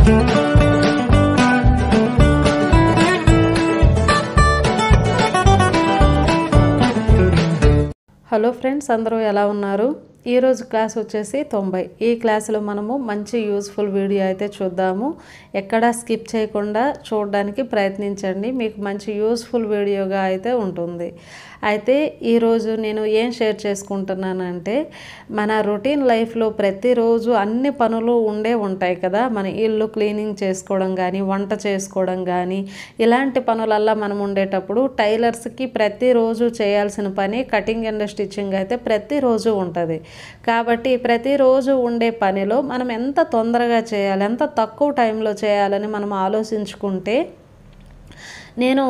Hello friends, అందరూ ఎలా ఉన్నారు? ఈరోజు క్లాస్ వచ్చేసి 90. ఈ క్లాసులో మనము మంచి యూస్ఫుల్ వీడియో అయితే చూద్దాము. ఎక్కడా స్కిప్ చేయకుండా చూడడానికి ప్రయత్నించండి. మీకు మంచి యూస్ఫుల్ వీడియోగా అయితే ఉంటుంది. అయితే ఈరోజు నేను ఏం షేర్ చేసుకుంటున్నానంటే, మన రొటీన్ లైఫ్లో ప్రతిరోజు అన్ని పనులు ఉంటాయి కదా. మన ఇల్లు క్లీనింగ్ చేసుకోవడం కానీ, వంట చేసుకోవడం కానీ, ఇలాంటి పనులల్లా మనం ఉండేటప్పుడు టైలర్స్కి ప్రతిరోజు చేయాల్సిన పని కటింగ్ అండ్ స్టిచ్చింగ్ అయితే ప్రతిరోజు ఉంటుంది. కాబట్టి ప్రతిరోజు ఉండే పనిలో మనం ఎంత తొందరగా చేయాలి, ఎంత తక్కువ టైంలో చేయాలని మనం ఆలోచించుకుంటే, నేను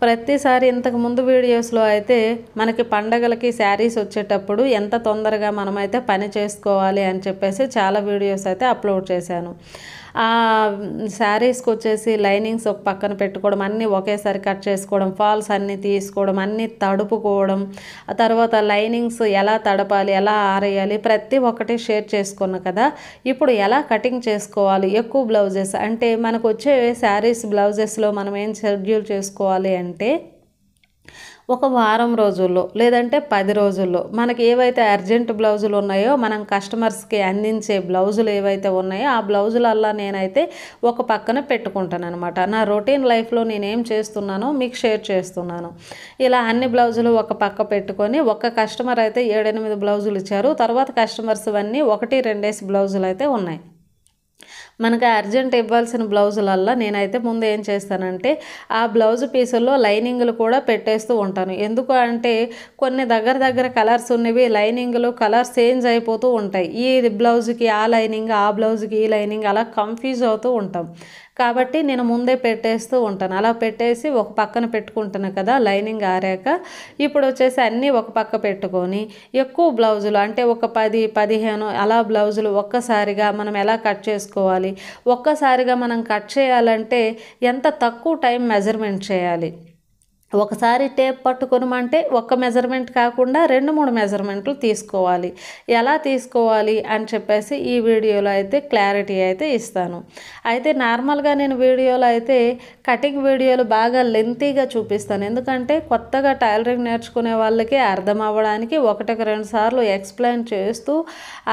ప్రతిసారి ఇంతకుముందు వీడియోస్లో అయితే మనకి పండగలకి శారీస్ వచ్చేటప్పుడు ఎంత తొందరగా మనమైతే పని చేసుకోవాలి అని చెప్పేసి చాలా వీడియోస్ అయితే అప్లోడ్ చేశాను. ఆ శారీస్కి వచ్చేసి లైనింగ్స్ ఒక పక్కన పెట్టుకోవడం, అన్నీ ఒకేసారి కట్ చేసుకోవడం, ఫాల్స్ అన్నీ తీసుకోవడం, అన్నీ తడుపుకోవడం, ఆ తర్వాత లైనింగ్స్ ఎలా తడపాలి, ఎలా ఆరేయాలి, ప్రతి ఒక్కటి షేర్ చేసుకున్నా కదా. ఇప్పుడు ఎలా కటింగ్ చేసుకోవాలి, ఎక్కువ బ్లౌజెస్ అంటే మనకు వచ్చే శారీస్ బ్లౌజెస్లో మనం ఏం షెడ్యూల్ చేసుకోవాలి అంటే, ఒక వారం రోజుల్లో లేదంటే 10 రోజుల్లో మనకి ఏవైతే అర్జెంట్ బ్లౌజులు ఉన్నాయో, మనం కస్టమర్స్కి అందించే బ్లౌజులు ఏవైతే ఉన్నాయో ఆ బ్లౌజులల్లా నేనైతే ఒక పక్కన పెట్టుకుంటాను అనమాట. నా రొటీన్ లైఫ్లో నేనేం చేస్తున్నానో మీకు షేర్ చేస్తున్నాను. ఇలా అన్ని బ్లౌజులు ఒక పక్క పెట్టుకొని, ఒక కస్టమర్ అయితే 7-8 బ్లౌజులు ఇచ్చారు. తర్వాత కస్టమర్స్ అన్నీ 1-2 బ్లౌజులు అయితే ఉన్నాయి. మనకు అర్జెంట్ ఇవ్వాల్సిన బ్లౌజులల్లా నేనైతే ముందు ఏం చేస్తానంటే, ఆ బ్లౌజ్ పీసుల్లో లైనింగ్లు కూడా పెట్టేస్తూ ఉంటాను. ఎందుకు అంటే, కొన్ని దగ్గర కలర్స్ ఉన్నవి లైనింగ్లు కలర్స్ చేంజ్ అయిపోతూ ఉంటాయి. ఈ బ్లౌజ్కి ఆ లైనింగ్, ఆ బ్లౌజ్కి ఈ లైనింగ్, అలా కన్ఫ్యూజ్ అవుతూ ఉంటాం. కాబట్టి నేను ముందే పెట్టేస్తూ ఉంటాను. అలా పెట్టేసి ఒక పక్కన పెట్టుకుంటాను కదా. లైనింగ్ ఆరాక ఇప్పుడు వచ్చేసి అన్నీ ఒక పక్క పెట్టుకొని, ఎక్కువ బ్లౌజులు అంటే ఒక 10-15 అలా బ్లౌజులు ఒక్కసారిగా మనం ఎలా కట్ చేసుకోవాలి, ఒక్కసారిగా మనం కట్ చేయాలంటే ఎంత తక్కువ టైం మెజర్మెంట్ చేయాలి. ఒకసారి టేప్ పట్టుకొనమంటే ఒక్క మెజర్మెంట్ కాకుండా 2-3 మెజర్మెంట్లు తీసుకోవాలి. ఎలా తీసుకోవాలి అని చెప్పేసి ఈ వీడియోలో అయితే క్లారిటీ అయితే ఇస్తాను. అయితే నార్మల్గా నేను వీడియోలో అయితే కటింగ్ వీడియోలు బాగా లెంతీగా చూపిస్తాను. ఎందుకంటే కొత్తగా టైలరింగ్ నేర్చుకునే వాళ్ళకి అర్థం అవ్వడానికి 1-2 సార్లు ఎక్స్ప్లెయిన్ చేస్తూ,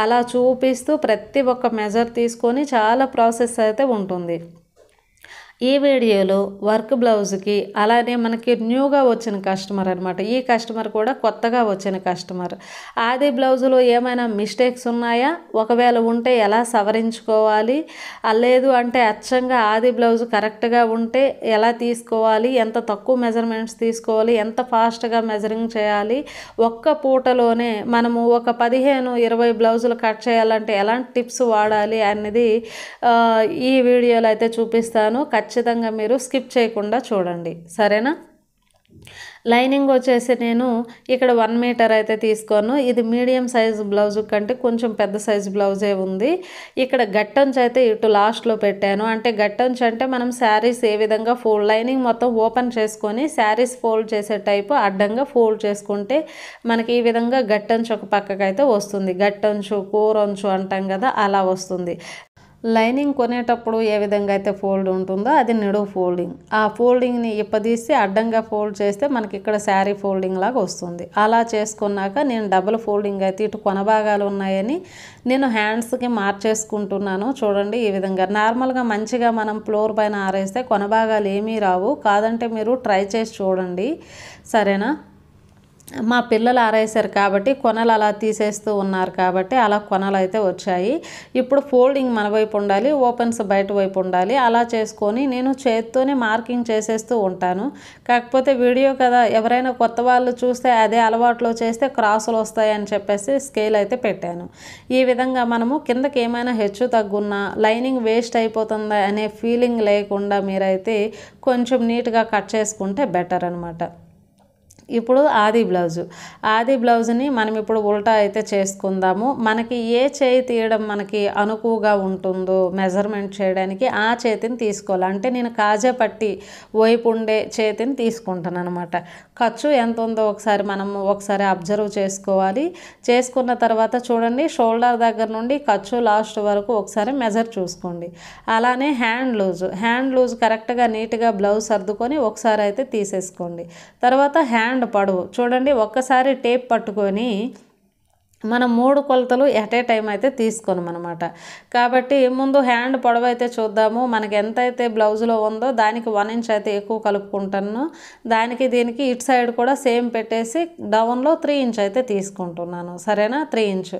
అలా చూపిస్తూ ప్రతి ఒక్క మెజర్ తీసుకొని చాలా ప్రాసెస్ అయితే ఉంటుంది. ఈ వీడియోలో వర్క్ బ్లౌజ్కి, అలానే మనకి న్యూగా వచ్చిన కస్టమర్ అనమాట. ఈ కస్టమర్ కూడా కొత్తగా వచ్చిన కస్టమర్. ఆది బ్లౌజులో ఏమైనా మిస్టేక్స్ ఉన్నాయా, ఒకవేళ ఉంటే ఎలా సవరించుకోవాలి, లేదు అంటే అచ్చంగా ఆది బ్లౌజ్ కరెక్ట్గా ఉంటే ఎలా తీసుకోవాలి, ఎంత తక్కువ మెజర్మెంట్స్ తీసుకోవాలి, ఎంత ఫాస్ట్గా మెజరింగ్ చేయాలి, ఒక్క పూటలోనే మనము ఒక 15-20 బ్లౌజులు కట్ చేయాలంటే ఎలాంటి టిప్స్ వాడాలి అనేది ఈ వీడియోలో అయితే చూపిస్తాను. ఖచ్చితంగా మీరు స్కిప్ చేయకుండా చూడండి, సరేనా? లైనింగ్ వచ్చేసి నేను ఇక్కడ 1 మీటర్ అయితే తీసుకోను. ఇది మీడియం సైజు బ్లౌజు కంటే కొంచెం పెద్ద సైజు బ్లౌజే ఉంది. ఇక్కడ గట్టంచు అయితే ఇటు లాస్ట్లో పెట్టాను. అంటే గట్టంచు అంటే మనం శారీస్ ఏ విధంగా లైనింగ్ మొత్తం ఓపెన్ చేసుకొని శారీస్ ఫోల్డ్ చేసే టైపు అడ్డంగా ఫోల్డ్ చేసుకుంటే మనకి ఈ విధంగా గట్టంచు ఒక పక్కకైతే వస్తుంది. గట్టంచు, కూరంచు అంటాం కదా, అలా వస్తుంది. లైనింగ్ కొనేటప్పుడు ఏ విధంగా అయితే ఫోల్డ్ ఉంటుందో అది నిడువు ఫోల్డింగ్. ఆ ఫోల్డింగ్ని ఇప్పదీసి అడ్డంగా ఫోల్డ్ చేస్తే మనకి ఇక్కడ శారీ ఫోల్డింగ్ లాగా వస్తుంది. అలా చేసుకున్నాక నేను డబుల్ ఫోల్డింగ్ అయితే ఇటు కొనభాగాలు ఉన్నాయని నేను హ్యాండ్స్కి మార్చేసుకుంటున్నాను. చూడండి, ఈ విధంగా నార్మల్గా మంచిగా మనం ఫ్లోర్ పైన ఆరేస్తే కొనభాగాలు ఏమీ రావు. కాదంటే మీరు ట్రై చేసి చూడండి, సరేనా? మా పిల్లలు ఆరేసారు కాబట్టి కొనలు అలా తీసేస్తూ ఉన్నారు కాబట్టి అలా కొనలు అయితే వచ్చాయి. ఇప్పుడు ఫోల్డింగ్ మన వైపు ఉండాలి, ఓపెన్స్ బయట వైపు ఉండాలి. అలా చేసుకొని నేను చేత్తోనే మార్కింగ్ చేసేస్తూ ఉంటాను. కాకపోతే వీడియో కదా, ఎవరైనా కొత్త వాళ్ళు చూస్తే అదే అలవాట్లో చేస్తే క్రాసులు వస్తాయని చెప్పేసి స్కేల్ అయితే పెట్టాను. ఈ విధంగా మనము కిందకి ఏమైనా హెచ్చు తగ్గున్నా, లైనింగ్ వేస్ట్ అయిపోతుందా అనే ఫీలింగ్ లేకుండా మీరైతే కొంచెం నీట్గా కట్ చేసుకుంటే బెటర్ అనమాట. ఇప్పుడు ఆది బ్లౌజ్ని మనం ఇప్పుడు ఉల్టా అయితే చేసుకుందాము. మనకి ఏ చేయి తీయడం మనకి అనుకువగా ఉంటుందో మెజర్మెంట్ చేయడానికి ఆ చేతిని తీసుకోవాలి. అంటే నేను కాజా పట్టి వైపు ఉండే చేతిని తీసుకుంటాను అనమాట. ఖర్చు ఎంత ఉందో ఒకసారి అబ్జర్వ్ చేసుకోవాలి. చేసుకున్న తర్వాత చూడండి, షోల్డర్ దగ్గర నుండి ఖర్చు లాస్ట్ వరకు ఒకసారి మెజర్ చూసుకోండి. అలానే హ్యాండ్ లూజ్ కరెక్ట్గా నీట్గా బ్లౌజ్ సర్దుకొని ఒకసారి అయితే తీసేసుకోండి. తర్వాత హ్యాండ్ పొడవు చూడండి, ఒక్కసారి టేప్ పట్టుకొని మనం 3 కొలతలు ఎట్ ఏ టైం అయితే తీసుకోనమన్నమాట. కాబట్టి ముందు హ్యాండ్ పొడవు అయితే చూద్దాము. మనకి ఎంతైతే బ్లౌజ్లో ఉందో దానికి 1 ఇంచ్ అయితే ఎక్కువ కలుపుకుంటాను. దానికి దీనికి ఇటు సైడ్ కూడా సేమ్ పెట్టేసి డౌన్లో 3 ఇంచ్ అయితే తీసుకుంటున్నాను. సరేనా? 3 ఇంచ్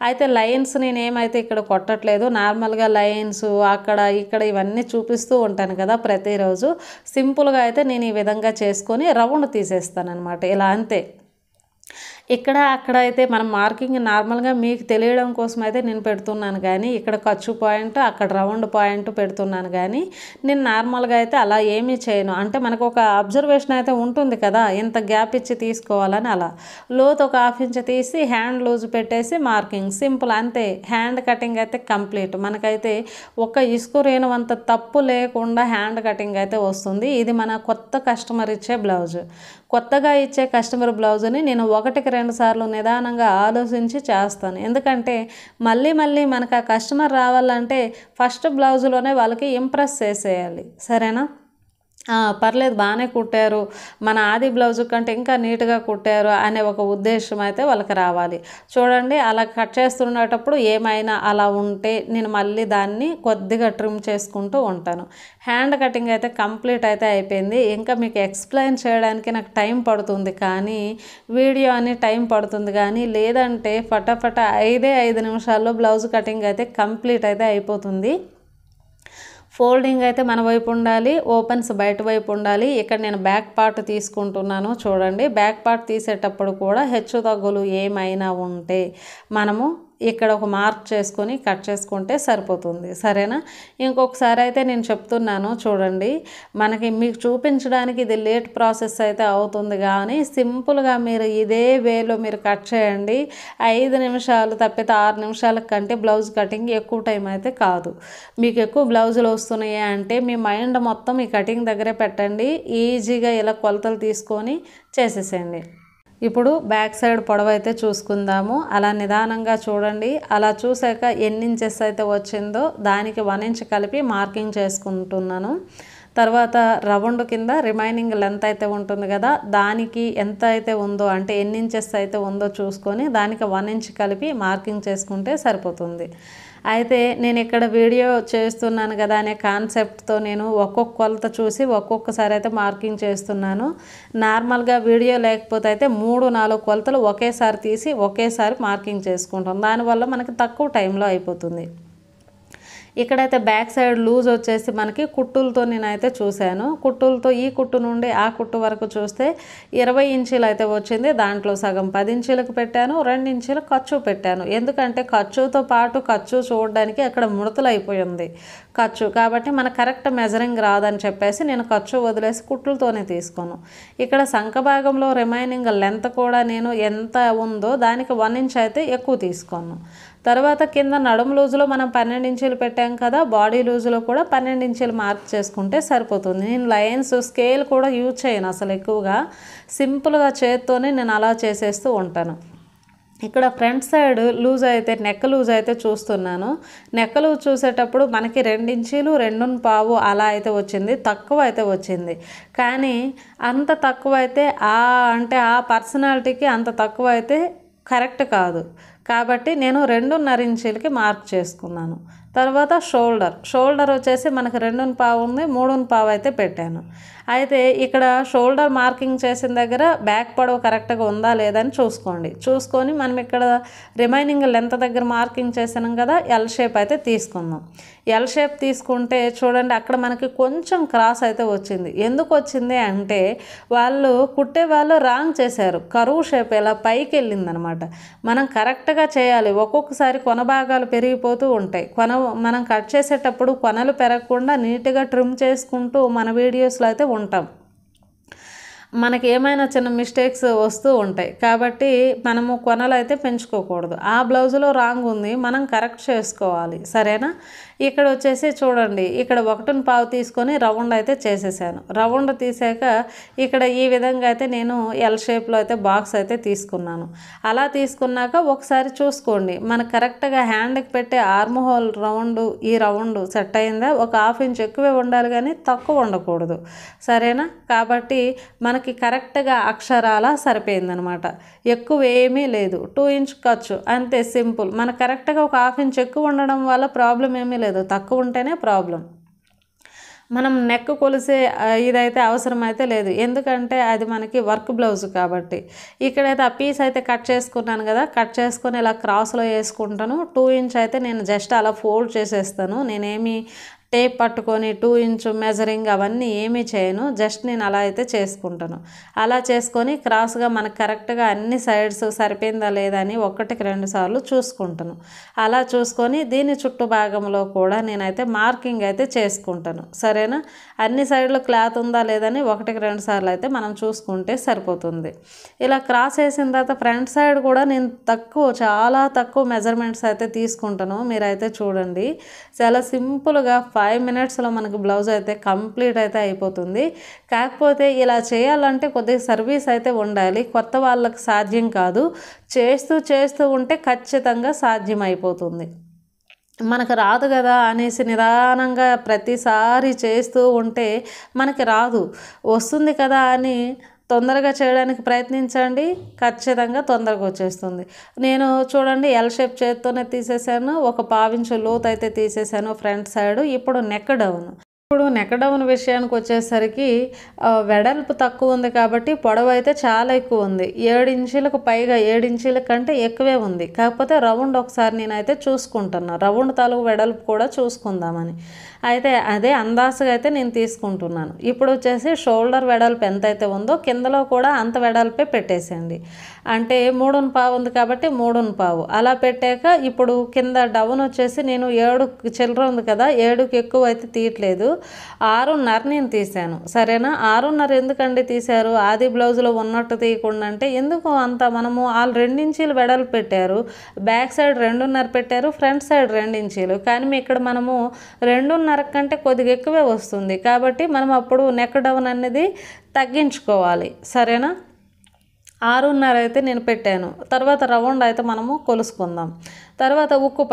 అయితే లైన్స్ నేనేమైతే ఇక్కడ కొట్టట్లేదు. నార్మల్గా లైన్స్ అక్కడ ఇక్కడ ఇవన్నీ చూపిస్తూ ఉంటాను కదా ప్రతిరోజు. సింపుల్గా అయితే నేను ఈ విధంగా చేసుకొని రౌండ్ తీసేస్తాను అనమాట. ఇలా అంతే. ఇక్కడ అక్కడ అయితే మనం మార్కింగ్ నార్మల్గా మీకు తెలియడం కోసం అయితే నేను పెడుతున్నాను, కానీ ఇక్కడ ఖర్చు పాయింట్ అక్కడ రౌండ్ పాయింట్ పెడుతున్నాను, కానీ నేను నార్మల్గా అయితే అలా ఏమీ చేయను. అంటే మనకు ఒక అబ్జర్వేషన్ అయితే ఉంటుంది కదా, ఇంత గ్యాప్ ఇచ్చి తీసుకోవాలని. అలా లోతు ఒక 1/2 ఇంచ్ తీసి హ్యాండ్ లూజ్ పెట్టేసి మార్కింగ్ సింపుల్ అంతే. హ్యాండ్ కటింగ్ అయితే కంప్లీట్. మనకైతే ఒక ఇసుకురేను అంత తప్పు లేకుండా హ్యాండ్ కటింగ్ అయితే వస్తుంది. ఇది మన కొత్త కస్టమర్ ఇచ్చే బ్లౌజ్. కొత్తగా ఇచ్చే కస్టమర్ బ్లౌజ్ని నేను 1-2 సార్లు నిదానంగా ఆలోచించి చేస్తాను. ఎందుకంటే మళ్ళీ మనకు ఆ కస్టమర్ రావాలంటే ఫస్ట్ బ్లౌజ్లోనే వాళ్ళకి ఇంప్రెస్ చేసేయాలి. సరేనా? పర్లేదు, బాగానే కుట్టారు, మన ఆది బ్లౌజ్ కంటే ఇంకా నీట్గా కుట్టారు అనే ఒక ఉద్దేశం అయితే వాళ్ళకి రావాలి. చూడండి, అలా కట్ చేస్తున్నప్పుడు ఏమైనా అలా ఉంటే నేను మళ్ళీ దాన్ని కొద్దిగా ట్రిమ్ చేసుకుంటూ ఉంటాను. హ్యాండ్ కటింగ్ అయితే కంప్లీట్ అయితే అయిపోయింది. ఇంకా మీకు ఎక్స్ప్లెయిన్ చేయడానికి నాకు టైం పడుతుంది, కానీ వీడియో అని టైం పడుతుంది, కానీ లేదంటే ఫటాఫట 5 నిమిషాల్లో బ్లౌజ్ కటింగ్ అయితే కంప్లీట్ అయితే అయిపోతుంది. ఫోల్డింగ్ అయితే మన వైపు ఉండాలి, ఓపెన్స్ బయట వైపు ఉండాలి. ఇక్కడ నేను బ్యాక్ పార్ట్ తీసుకుంటున్నాను. చూడండి, బ్యాక్ పార్ట్ తీసేటప్పుడు కూడా హెచ్చు తగ్గులు ఏమైనా ఉంటే మనము ఇక్కడ ఒక మార్క్ చేసుకొని కట్ చేసుకుంటే సరిపోతుంది. సరేనా? ఇంకొకసారి అయితే నేను చెప్తున్నాను చూడండి, మీకు చూపించడానికి ఇది లేట్ ప్రాసెస్ అయితే అవుతుంది, కానీ సింపుల్గా మీరు ఇదే వేలో మీరు కట్ చేయండి. 5 నిమిషాలు తప్పితే 6 నిమిషాల కంటే బ్లౌజ్ కటింగ్ ఎక్కువ టైం అయితే కాదు. మీకు ఎక్కువ బ్లౌజులు వస్తున్నాయి అంటే మీ మైండ్ మొత్తం ఈ కటింగ్ దగ్గరే పెట్టండి. ఈజీగా ఇలా కొలతలు తీసుకొని చేసేసేయండి. ఇప్పుడు బ్యాక్ సైడ్ పొడవు అయితే చూసుకుందాము. అలా నిదానంగా చూడండి. అలా చూసాక ఎన్ని ఇంచెస్ అయితే వచ్చిందో దానికి 1 ఇంచ్ కలిపి మార్కింగ్ చేసుకుంటున్నాను. తర్వాత రౌండ్ కింద రిమైనింగ్ లెంత్ అయితే ఉంటుంది కదా, దానికి ఎంత అయితే ఉందో అంటే ఎన్ని ఇంచెస్ అయితే ఉందో చూసుకొని దానికి 1 ఇంచ్ కలిపి మార్కింగ్ చేసుకుంటే సరిపోతుంది. అయితే నేను ఇక్కడ వీడియో చేస్తున్నాను కదా అనే కాన్సెప్ట్తో నేను ఒక్కొక్క కొలత చూసి ఒక్కొక్కసారి అయితే మార్కింగ్ చేస్తున్నాను. నార్మల్గా వీడియో లేకపోతే అయితే 3-4 కొలతలు ఒకేసారి తీసి ఒకేసారి మార్కింగ్ చేసుకుంటాం. దానివల్ల మనకి తక్కువ టైంలో అయిపోతుంది. ఇక్కడైతే బ్యాక్ సైడ్ లూజ్ వచ్చేసి మనకి కుట్టులతో నేనైతే చూశాను. కుట్టులతో ఈ కుట్టు నుండి ఆ కుట్టు వరకు చూస్తే 20 ఇంచీలు అయితే వచ్చింది. దాంట్లో సగం 10 ఇంచీలకు పెట్టాను, 2 ఇంచీలు ఖర్చు పెట్టాను. ఎందుకంటే ఖర్చుతో పాటు ఖర్చు చూడడానికి అక్కడ ముడతలు అయిపోయింది ఖర్చు, కాబట్టి మన కరెక్ట్ మెజరింగ్ రాదని చెప్పేసి నేను ఖర్చు వదిలేసి కుట్టులతోనే తీసుకోను. ఇక్కడ సంఖ భాగంలో రిమైనింగ్ లెంత్ కూడా నేను ఎంత ఉందో దానికి 1 ఇంచ్ అయితే ఎక్కువ తీసుకోను. తర్వాత కింద నడుము లూజులో మనం 12 ఇంచీలు పెట్టాం కదా, బాడీ లూజులో కూడా 12 ఇంచీలు మార్క్ చేసుకుంటే సరిపోతుంది. నేను లైన్స్ స్కేల్ కూడా యూజ్ చేయను అసలు ఎక్కువగా. సింపుల్గా చేత్తోనే నేను అలా చేసేస్తూ ఉంటాను. ఇక్కడ ఫ్రంట్ సైడ్ లూజ్ అయితే నెక్ లూజ్ అయితే చూస్తున్నాను. నెక్ లూజ్ చూసేటప్పుడు మనకి 2 ఇంచీలు 2.25 అలా అయితే వచ్చింది, తక్కువ అయితే వచ్చింది. కానీ అంత తక్కువ అయితే అంటే ఆ పర్సనాలిటీకి అంత తక్కువ అయితే కరెక్ట్ కాదు. కాబట్టి నేను 2.5 ఇంచీలకి మార్క్ చేసుకున్నాను. తర్వాత షోల్డర్ వచ్చేసి మనకు 2.25 ఉంది, 3.25 అయితే పెట్టాను. అయితే ఇక్కడ షోల్డర్ మార్కింగ్ చేసిన దగ్గర బ్యాక్ పొడవు కరెక్ట్గా ఉందా లేదని చూసుకొని మనం ఇక్కడ రిమైనింగ్ లెంత్ దగ్గర మార్కింగ్ చేసాం కదా, ఎల్ షేప్ అయితే తీసుకుందాం. ఎల్ షేప్ తీసుకుంటే చూడండి, అక్కడ మనకి కొంచెం క్రాస్ అయితే వచ్చింది. ఎందుకు వచ్చింది అంటే వాళ్ళు కుట్టే వాళ్ళు రాంగ్ చేశారు. కరువు షేప్ ఇలా పైకి వెళ్ళిందనమాట. మనం కరెక్ట్గా చేయాలి. ఒక్కొక్కసారి కొన భాగాలు పెరిగిపోతూ ఉంటాయి. మనం కట్ చేసేటప్పుడు కొనలు పెరగకుండా నీట్గా ట్రిమ్ చేసుకుంటూ మన వీడియోస్లో అయితే ఉంటాం. మనకి ఏమైనా చిన్న మిస్టేక్స్ వస్తూ ఉంటాయి. కాబట్టి మనము కొనలు అయితే పెంచుకోకూడదు. ఆ బ్లౌజులో రాంగ్ ఉంది, మనం కరెక్ట్ చేసుకోవాలి. సరేనా? ఇక్కడ వచ్చేసి చూడండి, ఇక్కడ 1.25 తీసుకొని రౌండ్ అయితే చేసేసాను. రౌండ్ తీసాక ఇక్కడ ఈ విధంగా అయితే నేను ఎల్ షేప్లో అయితే బాక్స్ అయితే తీసుకున్నాను. అలా తీసుకున్నాక ఒకసారి చూసుకోండి, మనకు కరెక్ట్గా హ్యాండ్కి పెట్టే ఆర్మ్ హోల్ రౌండ్ ఈ రౌండ్ సెట్ అయిందా? ఒక 1/2 ఇంచ్ ఎక్కువే ఉండాలి కానీ తక్కువ ఉండకూడదు. సరేనా? కాబట్టి మనకి కరెక్ట్గా అక్షరాల సరిపోయిందనమాట. ఎక్కువ ఏమీ లేదు, 2 ఇంచ్ ఖర్చు అంతే, సింపుల్. మనకు కరెక్ట్గా ఒక 1/2 ఇంచ్ ఎక్కువ ఉండడం వల్ల ప్రాబ్లం ఏమీ లేదు, తక్కువ ఉంటేనే ప్రాబ్లం. మనం నెక్ కొలిసే ఇదైతే అవసరం అయితే లేదు, ఎందుకంటే అది మనకి వర్క్ బ్లౌజ్ కాబట్టి. ఇక్కడైతే ఆ పీస్ అయితే కట్ చేసుకున్నాను కదా, కట్ చేసుకొని ఇలా క్రాస్లో వేసుకుంటాను. 2 ఇంచ్ అయితే నేను జస్ట్ అలా ఫోల్డ్ చేసేస్తాను. నేనేమి టేప్ పట్టుకొని 2 ఇంచ్ మెజరింగ్ అవన్నీ ఏమీ చేయను, జస్ట్ నేను అలా అయితే చేసుకుంటాను. అలా చేసుకొని క్రాస్గా మనకు కరెక్ట్గా అన్ని సైడ్స్ సరిపోయిందా లేదా అని 1కి 2 సార్లు చూసుకుంటాను. అలా చూసుకొని దీని చుట్టూ భాగంలో కూడా నేనైతే మార్కింగ్ అయితే చేసుకుంటాను. సరేనా? అన్ని సైడ్లు క్లాత్ ఉందా లేదని 1కి 2 సార్లు అయితే మనం చూసుకుంటే సరిపోతుంది. ఇలా క్రాస్ వేసిన తర్వాత ఫ్రంట్ సైడ్ కూడా నేను చాలా తక్కువ మెజర్మెంట్స్ అయితే తీసుకుంటాను. మీరైతే చూడండి, చాలా సింపుల్గా 5 మినిట్స్లో మనకు బ్లౌజ్ అయితే కంప్లీట్ అయితే అయిపోతుంది. కాకపోతే ఇలా చేయాలంటే కొద్దిగా సర్వీస్ అయితే ఉండాలి, కొత్త వాళ్ళకి సాధ్యం కాదు. చేస్తూ ఉంటే ఖచ్చితంగా సాధ్యం అయిపోతుంది. మనకు రాదు కదా అనేసి నిదానంగా ప్రతిసారి చేస్తూ ఉంటే మనకి రాదు. వస్తుంది కదా అని తొందరగా చేయడానికి ప్రయత్నించండి, ఖచ్చితంగా తొందరగా వచ్చేస్తుంది. నేను చూడండి ఎల్ షేప్ చేత్తోనే తీసేసాను, ఒక 1/2 ఇంచు లోతు అయితే తీసేసాను ఫ్రంట్ సైడ్. ఇప్పుడు నెక్ డౌన్ విషయానికి వచ్చేసరికి వెడల్పు తక్కువ ఉంది కాబట్టి పొడవు అయితే చాలా ఎక్కువ ఉంది. 7 ఇంచులకు పైగా, 7 ఇంచుల కంటే ఎక్కువే ఉంది. కాకపోతే రౌండ్ ఒకసారి నేనైతే చూసుకుంటున్నాను, రౌండ్ తాలూకు వెడల్పు కూడా చూసుకుందామని. అయితే అదే అందాజుగా అయితే నేను తీసుకుంటున్నాను. ఇప్పుడు వచ్చేసి షోల్డర్ వెడల్పు ఎంతైతే ఉందో కిందలో కూడా అంత వెడల్పే పెట్టేసేయండి. అంటే 3.25 ఉంది కాబట్టి 3.25 అలా పెట్టాక ఇప్పుడు కింద డౌన్ వచ్చేసి నేను 7 చిల్లర ఉంది కదా, 7కి ఎక్కువ అయితే తీయట్లేదు, 6.5 నేను తీసాను. సరేనా? 6.5 ఎందుకండి తీశారు? ఆది బ్లౌజ్లో ఉన్నట్టు తీయకుండా అంటే ఎందుకు అంత, మనము వాళ్ళు 2 ఇంచీలు వెడల్పు పెట్టారు, బ్యాక్ సైడ్ 2.5 పెట్టారు, ఫ్రంట్ సైడ్ 2 ఇంచీలు. కానీ ఇక్కడ మనము 2.5 కంటే కొద్దిగా ఎక్కువే వస్తుంది కాబట్టి మనం అప్పుడు నెక్ డౌన్ అనేది తగ్గించుకోవాలి. సరేనా? 6.5 అయితే నేను పెట్టాను. తర్వాత రౌండ్ అయితే మనము కొలుసుకుందాం. తర్వాత ఉక్కు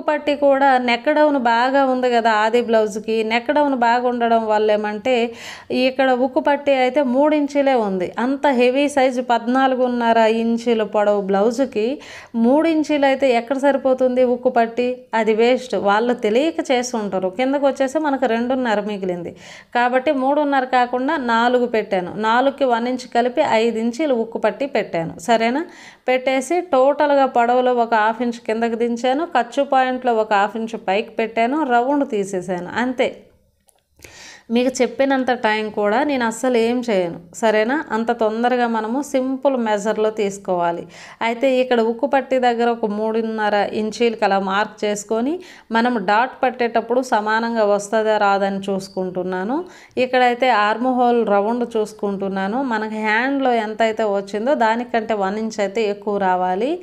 పట్టి కూడా నెక్ డౌన్ బాగా ఉంది కదా, ఆది బ్లౌజ్కి నెక్ డౌన్ బాగా ఉండడం వల్ల ఏమంటే ఇక్కడ ఉక్కు పట్టి అయితే 3 ఇంచులే ఉంది. అంత హెవీ సైజు 14.5 ఇంచుల పొడవు బ్లౌజుకి 3 ఇంచులు అయితే ఎక్కడ సరిపోతుంది ఉక్కు పట్టి? అది వేస్ట్, వాళ్ళు తెలియక చేస్తుంటారు. కిందకు వచ్చేసి మనకు 2.5 మిగిలింది కాబట్టి 3.5 కాకుండా 4 పెట్టాను. 4కి 1 ఇంచ్ కలిపి 5 ఇంచులు ఉక్కు పట్టి పెట్టాను. సరేనా? పెట్టేసి టోటల్గా పొడవులో ఒక 1/2 ఇంచ్ కిందకి దించాను, ఖర్చు పాయింట్లో ఒక 1/2 ఇంచ్ పైకి పెట్టాను, రౌండ్ తీసేసాను, అంతే. మీకు చెప్పినంత టైం కూడా నేను అస్సలు ఏం చేయను. సరేనా? అంత తొందరగా మనము సింపుల్ మెజర్లో తీసుకోవాలి. అయితే ఇక్కడ ఉక్కు పట్టి దగ్గర ఒక 3.5 ఇంచీలకి అలా మార్క్ చేసుకొని మనం డాట్ పట్టేటప్పుడు సమానంగా వస్తుందా రాదని చూసుకుంటున్నాను. ఇక్కడైతే ఆర్మ్ హోల్ రౌండ్ చూసుకుంటున్నాను. మనకి హ్యాండ్లో ఎంత అయితే వచ్చిందో దానికంటే 1 ఇంచ్ అయితే ఎక్కువ రావాలి.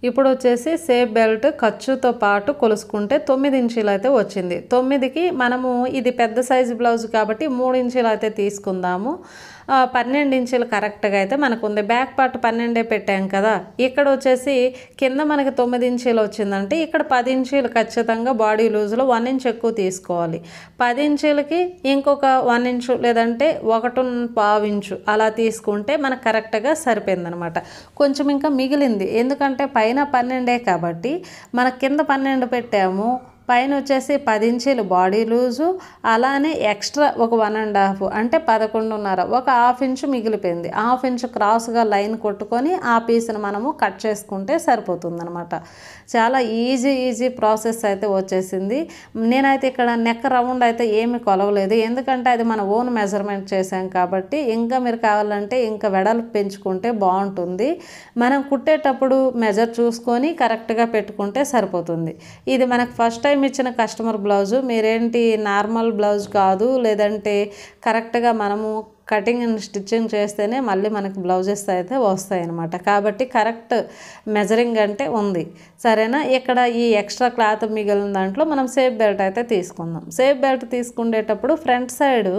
ఇప్పుడు వచ్చేసి సేఫ్ బెల్ట్ ఖర్చుతో పాటు కొలుసుకుంటే 9 ఇంచీలు అయితే వచ్చింది. 9కి మనము ఇది పెద్ద సైజు బ్లౌజ్ కాబట్టి 3 ఇంచీలు అయితే తీసుకుందాము. 12 ఇంచులు కరెక్ట్గా అయితే మనకు ఉంది. బ్యాక్ పార్ట్ 12 పెట్టాం కదా, ఇక్కడ వచ్చేసి కింద మనకి 9 ఇంచీలు వచ్చిందంటే ఇక్కడ 10 ఇంచీలు ఖచ్చితంగా బాడీ లూజ్లో 1 ఇంచ్ ఎక్కువ తీసుకోవాలి. 10 ఇంచులకి ఇంకొక 1 ఇంచు లేదంటే 1.25 ఇంచు అలా తీసుకుంటే మనకు కరెక్ట్గా సరిపోయిందనమాట. కొంచెం ఇంకా మిగిలింది, ఎందుకంటే పైన 12 కాబట్టి మన కింద 12 పెట్టాము, పైన వచ్చేసి 10 ఇంచీలు బాడీ లూజు, అలానే ఎక్స్ట్రా ఒక 1.5 అంటే 11.5, ఒక 1/2 ఇంచు మిగిలిపోయింది. 1/2 ఇంచు క్రాస్గా లైన్ కొట్టుకొని ఆ పీస్ని మనము కట్ చేసుకుంటే సరిపోతుందనమాట. చాలా ఈజీ ప్రాసెస్ అయితే వచ్చేసింది. నేనైతే ఇక్కడ నెక్ రౌండ్ అయితే ఏమి కొలవలేదు, ఎందుకంటే అది మన ఓన్ మెజర్మెంట్ చేసాం కాబట్టి. ఇంకా మీరు కావాలంటే ఇంకా వెడల్పు పెంచుకుంటే బాగుంటుంది. మనం కుట్టేటప్పుడు మెజర్ చూసుకొని కరెక్ట్గా పెట్టుకుంటే సరిపోతుంది. ఇది మనకు ఫస్ట్ టైం టైం ఇచ్చిన కస్టమర్ బ్లౌజు మీరేంటి నార్మల్ బ్లౌజ్ కాదు, లేదంటే కరెక్ట్గా మనము కటింగ్ అండ్ స్టిచ్చింగ్ చేస్తేనే మళ్ళీ మనకి బ్లౌజెస్ అయితే వస్తాయి అన్నమాట. కాబట్టి కరెక్ట్ మెజరింగ్ అంటే ఉంది, సరేనా. ఇక్కడ ఈ ఎక్స్ట్రా క్లాత్ మిగిలిన దాంట్లో మనం సేఫ్ బెల్ట్ అయితే తీసుకుందాం. సేఫ్ బెల్ట్ తీసుకునేటప్పుడు ఫ్రంట్ సైడ్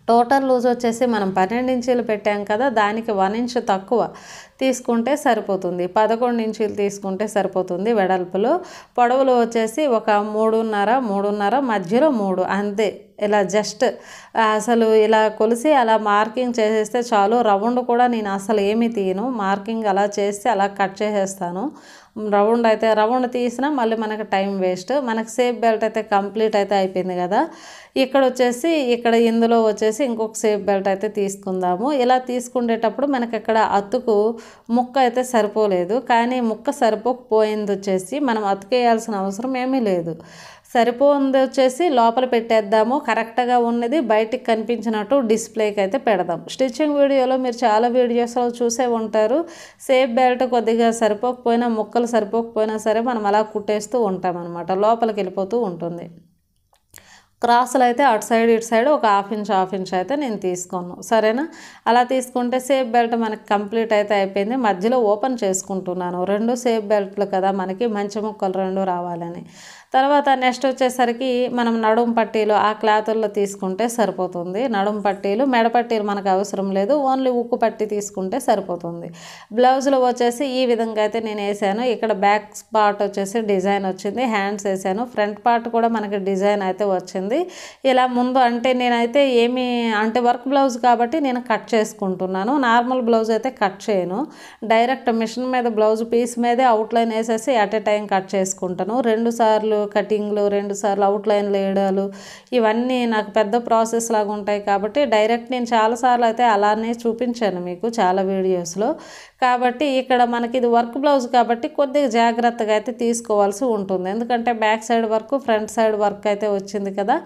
టోటల్ లూజ్ వచ్చేసి మనం 12 ఇంచీలు పెట్టాం కదా, దానికి 1 ఇంచ్ తక్కువ తీసుకుంటే సరిపోతుంది. 11 ఇంచీలు తీసుకుంటే సరిపోతుంది వెడల్పులో. పొడవులు వచ్చేసి ఒక 3.5 మధ్యలో 3 అంతే. ఇలా జస్ట్ అసలు ఇలా కొలిసి అలా మార్కింగ్ చేసేస్తే చాలు. రౌండ్ కూడా నేను అసలు ఏమీ తీయను, మార్కింగ్ అలా చేస్తే అలా కట్ చేసేస్తాను. రౌండ్ తీసినా మళ్ళీ మనకు టైం వేస్ట్. మనకు సేఫ్ బెల్ట్ అయితే కంప్లీట్ అయితే అయిపోయింది కదా. ఇక్కడ ఇందులో వచ్చేసి ఇంకొక సేఫ్ బెల్ట్ అయితే తీసుకుందాము. ఇలా తీసుకునేటప్పుడు మనకి ఇక్కడ అతుకు ముక్క అయితే సరిపోలేదు, కానీ ముక్క సరిపోకపోయింది వచ్చేసి మనం అతుకేయాల్సిన అవసరం ఏమీ లేదు. సరిపోయింది వచ్చేసి లోపల పెట్టేద్దాము. కరెక్ట్గా ఉన్నది బయటికి కనిపించినట్టు డిస్ప్లేకి అయితే పెడదాం. స్టిచ్చింగ్ వీడియోలో మీరు చాలా వీడియోస్లో చూసే ఉంటారు, సేఫ్ బెల్ట్ కొద్దిగా సరిపోకపోయినా, ముక్కలు సరిపోకపోయినా సరే మనం అలా కుట్టేస్తూ ఉంటాం అనమాట, లోపలికి వెళ్ళిపోతూ ఉంటుంది. క్రాసులు అయితే అటు సైడ్ ఇటు సైడ్ ఒక హాఫ్ ఇంచ్ అయితే నేను తీసుకోను, సరేనా. అలా తీసుకుంటే సేఫ్ బెల్ట్ మనకి కంప్లీట్ అయితే అయిపోయింది. మధ్యలో ఓపెన్ చేసుకుంటున్నాను, 2 సేఫ్ బెల్ట్లు కదా మనకి, మంచి ముక్కలు 2 రావాలని. తర్వాత నెక్స్ట్ వచ్చేసరికి మనం నడుం పట్టీలు ఆ క్లాతుల్లో తీసుకుంటే సరిపోతుంది. నడుం పట్టీలు, మెడ పట్టీలు మనకు అవసరం లేదు, ఓన్లీ ఉక్కు పట్టీ తీసుకుంటే సరిపోతుంది. బ్లౌజ్లో వచ్చేసి ఈ విధంగా అయితే నేను వేసాను. ఇక్కడ బ్యాక్ పార్ట్ వచ్చేసి డిజైన్ వచ్చింది, హ్యాండ్స్ వేసాను. ఫ్రంట్ పార్ట్ కూడా మనకి డిజైన్ అయితే వచ్చింది. ఇలా ముందు అంటే నేనైతే వర్క్ బ్లౌజ్ కాబట్టి నేను కట్ చేసుకుంటున్నాను. నార్మల్ బ్లౌజ్ అయితే కట్ చేయను, డైరెక్ట్ మిషన్ మీద బ్లౌజ్ పీస్ మీదే అవుట్లైన్ వేసేసి అట్ ఏ టైం కట్ చేసుకుంటాను. 2 సార్లు కటింగ్లు, 2 సార్లు అవుట్లైన్లు వేయడాలు, ఇవన్నీ నాకు పెద్ద ప్రాసెస్ లాగా ఉంటాయి. కాబట్టి డైరెక్ట్ నేను చాలాసార్లు అయితే అలానే చూపించాను మీకు చాలా వీడియోస్లో. కాబట్టి ఇక్కడ మనకి ఇది వర్క్ బ్లౌజ్ కాబట్టి కొద్దిగా జాగ్రత్తగా అయితే తీసుకోవాల్సి ఉంటుంది, ఎందుకంటే back side work front side work అయితే వచ్చింది కదా.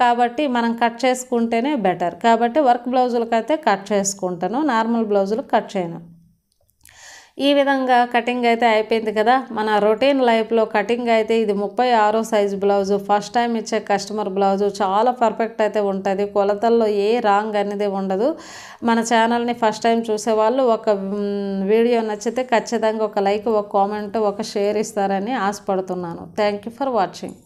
కాబట్టి మనం కట్ చేసుకుంటేనే బెటర్. కాబట్టి వర్క్ బ్లౌజులకు అయితే కట్ చేసుకుంటాను, నార్మల్ బ్లౌజులకు కట్ చేయను. ఈ విధంగా కటింగ్ అయితే అయిపోయింది కదా. మన రొటీన్ లైఫ్లో కటింగ్ అయితే ఇది 36 సైజు బ్లౌజు, ఫస్ట్ టైం ఇచ్చే కస్టమర్ బ్లౌజు, చాలా పర్ఫెక్ట్ అయితే ఉంటుంది. కొలతల్లో ఏ రాంగ్ అనేది ఉండదు. మన ఛానల్ని ఫస్ట్ టైం చూసేవాళ్ళు ఒక వీడియో నచ్చితే ఖచ్చితంగా ఒక లైక్, ఒక కామెంట్, ఒక షేర్ ఇస్తారని ఆశపడుతున్నాను. Thank you for watching.